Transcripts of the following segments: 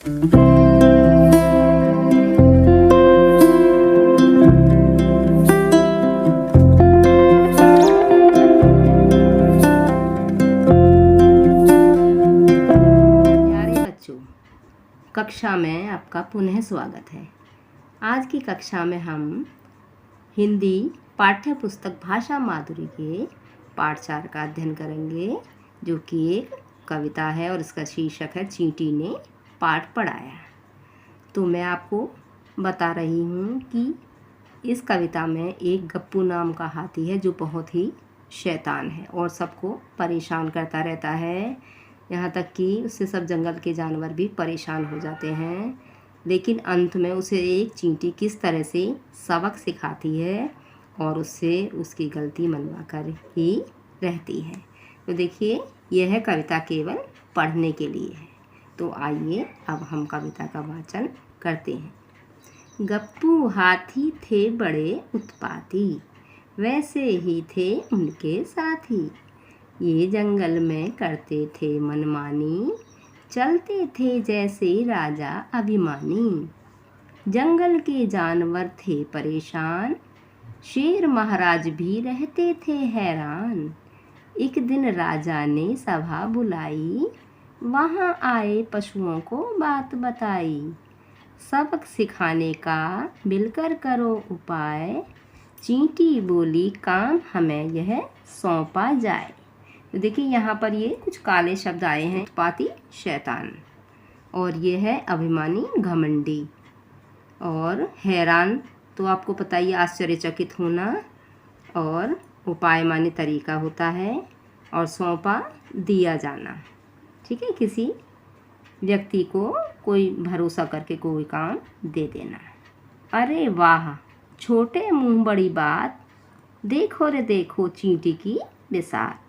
प्यारे बच्चों, कक्षा में आपका पुनः स्वागत है। आज की कक्षा में हम हिंदी पाठ्य पुस्तक भाषा माधुरी के पाठ 4 का अध्ययन करेंगे, जो कि एक कविता है और इसका शीर्षक है चींटी ने पाठ पढ़ाया। तो मैं आपको बता रही हूँ कि इस कविता में एक गप्पू नाम का हाथी है जो बहुत ही शैतान है और सबको परेशान करता रहता है। यहाँ तक कि उससे सब जंगल के जानवर भी परेशान हो जाते हैं। लेकिन अंत में उसे एक चींटी किस तरह से सबक सिखाती है और उससे उसकी गलती मनवा कर ही रहती है। तो देखिए, यह कविता केवल पढ़ने के लिए है। तो आइए अब हम कविता का वाचन करते हैं। गप्पू हाथी थे बड़े उत्पाती, वैसे ही थे उनके साथी। ये जंगल में करते थे मनमानी, चलते थे जैसे राजा अभिमानी। जंगल के जानवर थे परेशान, शेर महाराज भी रहते थे हैरान। एक दिन राजा ने सभा बुलाई, वहाँ आए पशुओं को बात बताई। सबक सिखाने का मिलकर करो उपाय, चींटी बोली काम हमें यह सौंपा जाए। तो देखिए, यहाँ पर ये कुछ काले शब्द आए हैं। उत्पाती शैतान, और ये है अभिमानी घमंडी, और हैरान तो आपको पता ही आश्चर्यचकित होना, और उपाय माने तरीका होता है, और सौंपा दिया जाना। ठीक है, किसी व्यक्ति को कोई भरोसा करके कोई काम दे देना। अरे वाह छोटे मुंह बड़ी बात, देखो रे देखो चींटी की बिसात।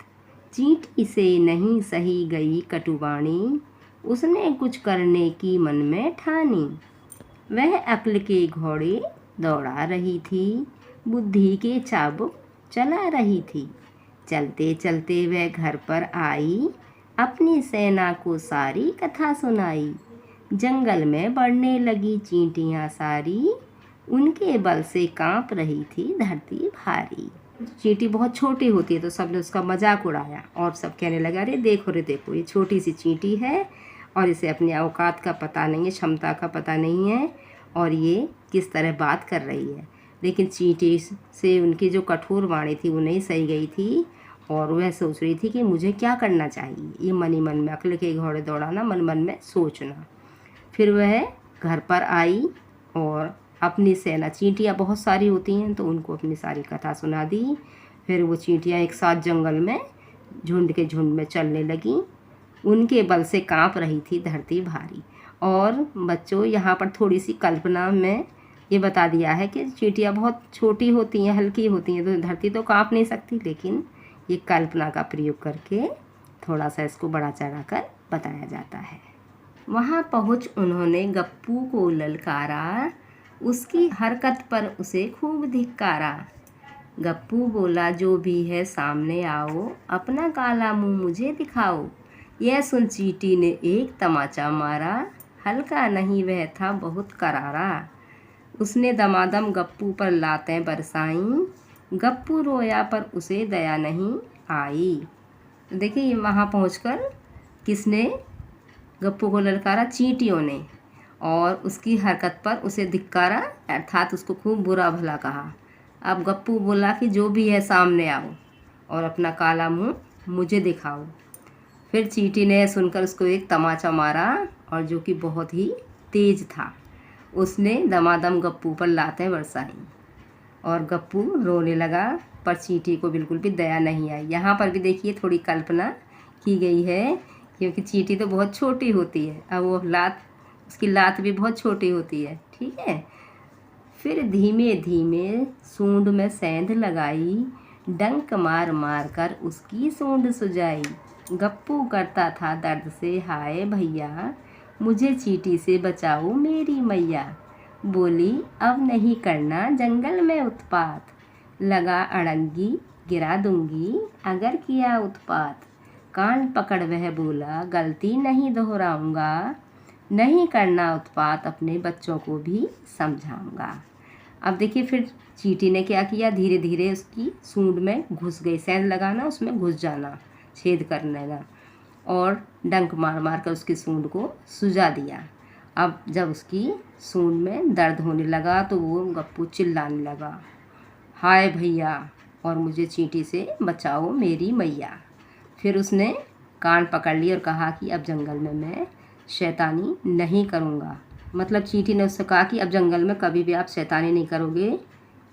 चींटी से नहीं सही गई कटुवाणी, उसने कुछ करने की मन में ठानी। वह अक्ल के घोड़े दौड़ा रही थी, बुद्धि के चाबुक चला रही थी। चलते चलते वह घर पर आई, अपनी सेना को सारी कथा सुनाई। जंगल में बढ़ने लगी चींटियाँ सारी, उनके बल से काँप रही थी धरती भारी। चींटी बहुत छोटी होती है तो सबने उसका मजाक उड़ाया और सब कहने लगा, अरे देखो रे देखो, ये छोटी सी चींटी है और इसे अपनी औकात का पता नहीं है, क्षमता का पता नहीं है, और ये किस तरह बात कर रही है। लेकिन चींटी से उनकी जो कठोर वाणी थी वो नहीं सही गई थी, और वह सोच रही थी कि मुझे क्या करना चाहिए। ये मन ही मन में अक्ल के घोड़े दौड़ाना, मन मन में सोचना। फिर वह घर पर आई और अपनी सेना, चींटियाँ बहुत सारी होती हैं तो उनको अपनी सारी कथा सुना दी। फिर वो चींटियाँ एक साथ जंगल में झुंड के झुंड में चलने लगीं, उनके बल से काँप रही थी धरती भारी। और बच्चों, यहाँ पर थोड़ी सी कल्पना में ये बता दिया है कि चींटियाँ बहुत छोटी होती हैं, हल्की होती हैं, तो धरती तो काँप नहीं सकती, लेकिन ये कल्पना का प्रयोग करके थोड़ा सा इसको बढ़ा चढ़ा कर बताया जाता है। वहाँ पहुँच उन्होंने गप्पू को ललकारा, उसकी हरकत पर उसे खूब धिक्कारा। गप्पू बोला, जो भी है सामने आओ, अपना काला मुंह मुझे दिखाओ। यह सुन चींटी ने एक तमाचा मारा, हल्का नहीं वह था बहुत करारा। उसने दमादम गप्पू पर लातें बरसाईं, गप्पू रोया पर उसे दया नहीं आई। देखिए, वहाँ पहुँचकर किसने गप्पू को ललकारा? चींटियों ने, और उसकी हरकत पर उसे धिक्कारा, अर्थात उसको खूब बुरा भला कहा। अब गप्पू बोला कि जो भी है सामने आओ और अपना काला मुंह मुझे दिखाओ। फिर चींटी ने सुनकर उसको एक तमाचा मारा, और जो कि बहुत ही तेज था। उसने दमादम गप्पू पर लातें बरसाईं और गप्पू रोने लगा, पर चींटी को बिल्कुल भी दया नहीं आई। यहाँ पर भी देखिए थोड़ी कल्पना की गई है, क्योंकि चींटी तो बहुत छोटी होती है, अब वो उसकी लात भी बहुत छोटी होती है। ठीक है। फिर धीमे धीमे सूंड में सेंध लगाई, डंक मार मार कर उसकी सूंड सुजाई। गप्पू करता था दर्द से हाय भैया, मुझे चींटी से बचाओ मेरी मैया। बोली, अब नहीं करना जंगल में उत्पात, लगा अड़ंगी गिरा दूंगी अगर किया उत्पात। कान पकड़ वह बोला, गलती नहीं दोहराऊंगा, नहीं करना उत्पात, अपने बच्चों को भी समझाऊंगा। अब देखिए फिर चींटी ने क्या किया, धीरे धीरे उसकी सूंड में घुस गई। सेंध लगाना, उसमें घुस जाना, छेद कर लेना, और डंक मार मार कर उसकी सूंड को सुझा दिया। अब जब उसकी सूंड में दर्द होने लगा तो वो गप्पू चिल्लाने लगा, हाय भैया, और मुझे चींटी से बचाओ मेरी मैया। फिर उसने कान पकड़ लिए और कहा कि अब जंगल में मैं शैतानी नहीं करूँगा। मतलब चींटी ने उससे कहा कि अब जंगल में कभी भी आप शैतानी नहीं करोगे,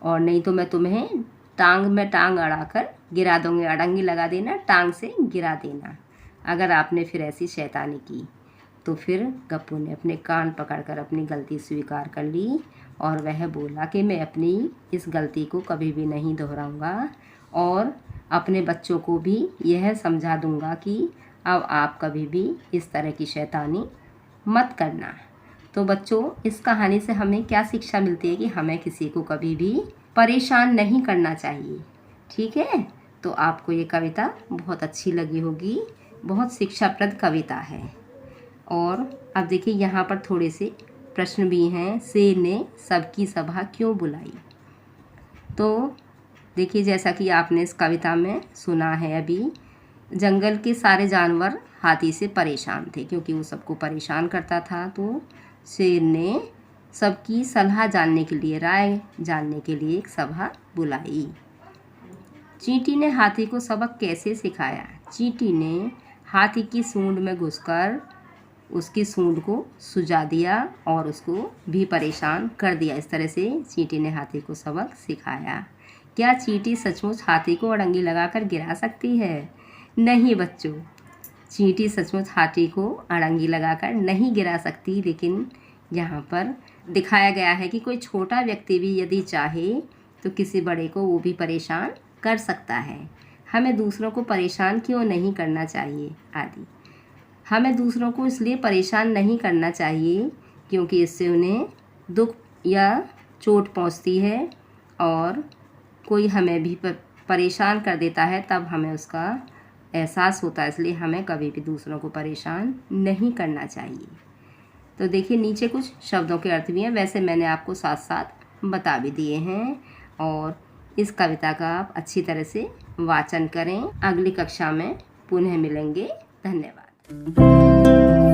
और नहीं तो मैं तुम्हें टांग में टांग अड़ाकर गिरा दूँगी। अड़ंगी लगा देना, टांग से गिरा देना अगर आपने फिर ऐसी शैतानी की। तो फिर गप्पू ने अपने कान पकड़कर अपनी गलती स्वीकार कर ली, और वह बोला कि मैं अपनी इस गलती को कभी भी नहीं दोहराऊंगा, और अपने बच्चों को भी यह समझा दूंगा कि अब आप कभी भी इस तरह की शैतानी मत करना। तो बच्चों, इस कहानी से हमें क्या शिक्षा मिलती है कि हमें किसी को कभी भी परेशान नहीं करना चाहिए। ठीक है, तो आपको ये कविता बहुत अच्छी लगी होगी, बहुत शिक्षाप्रद कविता है। और अब देखिए यहाँ पर थोड़े से प्रश्न भी हैं। शेर ने सबकी सभा क्यों बुलाई? तो देखिए, जैसा कि आपने इस कविता में सुना है अभी, जंगल के सारे जानवर हाथी से परेशान थे क्योंकि वो सबको परेशान करता था। तो शेर ने सबकी सलाह जानने के लिए, राय जानने के लिए एक सभा बुलाई। चींटी ने हाथी को सबक कैसे सिखाया? चींटी ने हाथी की सूंड में घुसकर उसकी सूंड को सुझा दिया और उसको भी परेशान कर दिया। इस तरह से चींटी ने हाथी को सबक सिखाया। क्या चींटी सचमुच हाथी को अड़ंगी लगाकर गिरा सकती है? नहीं बच्चों, चींटी सचमुच हाथी को अड़ंगी लगाकर नहीं गिरा सकती, लेकिन यहाँ पर दिखाया गया है कि कोई छोटा व्यक्ति भी यदि चाहे तो किसी बड़े को वो भी परेशान कर सकता है। हमें दूसरों को परेशान क्यों नहीं करना चाहिए आदि। हमें दूसरों को इसलिए परेशान नहीं करना चाहिए क्योंकि इससे उन्हें दुख या चोट पहुंचती है, और कोई हमें भी परेशान कर देता है तब हमें उसका एहसास होता है। इसलिए हमें कभी भी दूसरों को परेशान नहीं करना चाहिए। तो देखिए, नीचे कुछ शब्दों के अर्थ भी हैं, वैसे मैंने आपको साथ साथ बता भी दिए हैं। और इस कविता का आप अच्छी तरह से वाचन करें। अगली कक्षा में पुनः मिलेंगे। धन्यवाद।